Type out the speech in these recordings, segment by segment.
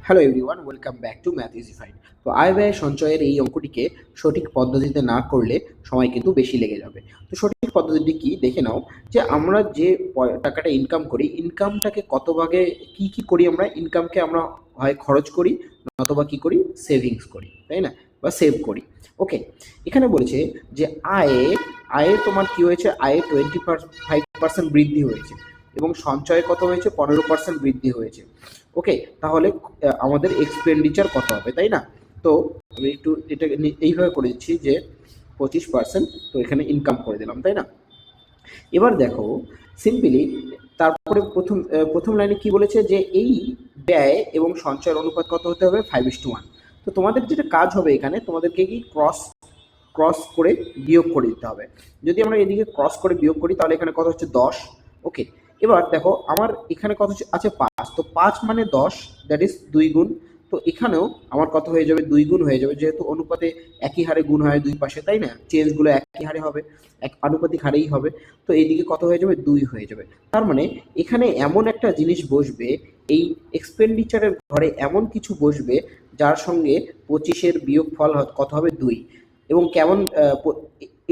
Hello everyone, welcome back to math easified. তো আয় ব্যয় সঞ্চয়ের এই অঙ্কটিকে সঠিক পদ্ধতিতে না করলে সময় কিন্তু বেশি লেগে যাবে। তো সঠিক পদ্ধতিটি কি দেখে নাও, যে আমরা যে টাকাটা ইনকাম করি, ইনকামটাকে কত ভাগে কি করি আমরা ইনকামকে আমরা হয় খরচ করি, নতবা কি করি সেভিংস করি, তাই না, বা সেভ করি। ওকে, এখানে বলেছে যে আয়ে আয়ে তোমার কি হয়েছে, আয়ে 25% বৃদ্ধি হয়েছে এবং সঞ্চয়ে কত হয়েছে, 15% বৃদ্ধি হয়েছে। ওকে, তাহলে আমাদের এক্সপেন্ডিচার কত হবে, তাই না? তো আমি একটু এটা এইভাবে করে দিচ্ছি যে 25%, তো এখানে ইনকাম করে দিলাম, তাই না? এবার দেখো সিম্পলি, তারপরে প্রথম লাইনে কি বলেছে, যে এই ব্যয় এবং সঞ্চয়ের অনুপাত কত হতে হবে, 5:1। তো তোমাদের যেটা কাজ হবে এখানে, তোমাদেরকে কি ক্রস ক্রস করে বিয়োগ করে দিতে হবে। যদি আমরা এদিকে ক্রস করে বিয়োগ করি তাহলে এখানে কত হচ্ছে, 10। ওকে, এবার দেখো আমার এখানে কত আছে, 5। তো 5 মানে 10, দ্যাট ইজ 2 গুণ। তো এখানেও আমার কত হয়ে যাবে, 2 গুণ হয়ে যাবে, যেহেতু অনুপাতে একই হারে গুণ হয় দুই পাশে, তাই না? চেঞ্জগুলো একই হারে হবে, এক আনুপাতিক হারেই হবে। তো এইদিকে কত হয়ে যাবে, 2 হয়ে যাবে। তার মানে এখানে এমন একটা জিনিস বসবে, এই এক্সপেন্ডিচারের ঘরে এমন কিছু বসবে যার সঙ্গে 25-এর বিয়োগফল কত হবে, 2। এবং কেমন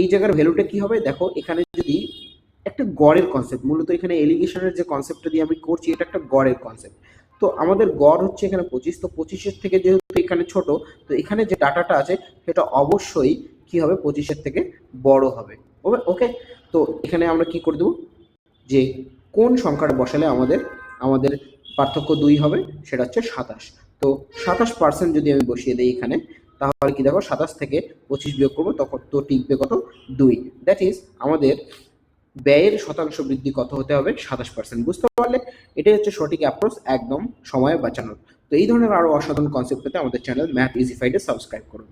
এই জায়গার ভ্যালুটা কি হবে, দেখো এখানে যদি একটা গড়ের কনসেপ্ট, মূলত এখানে এলিগেশনের যে কনসেপ্টটা দিয়ে আমি করছি, এটা একটা গড়ের কনসেপ্ট। তো আমাদের গড় হচ্ছে এখানে 25, তো 25-এর থেকে যেহেতু এখানে ছোট, তো এখানে যে ডাটাটা আছে সেটা অবশ্যই কি হবে, 25-এর থেকে বড় হবে। ওকে, তো এখানে আমরা কি করে দেবো, যে কোন সংখ্যাটা বসালে আমাদের আমাদের পার্থক্য 2 হবে, সেটা হচ্ছে 27। তো 27% যদি আমি বসিয়ে দিই এখানে, তাহলে কি দেখো 27 থেকে 25 বিয়োগ করবো, তখন তো টিকবে কত, 2। দ্যাট ইজ আমাদের ব্যয়ের শতাংশ বৃদ্ধি কত হতে হবে, 27%। বুঝতে পারলে? এটাই হচ্ছে সঠিক অ্যাপ্রোচ, একদম সময় বাঁচানোর। তো এই ধরনের আরো অসাধারণ কনসেপ্ট পেতে আমাদের চ্যানেল ম্যাথ ইজিফাইডে সাবস্ক্রাইব করুন।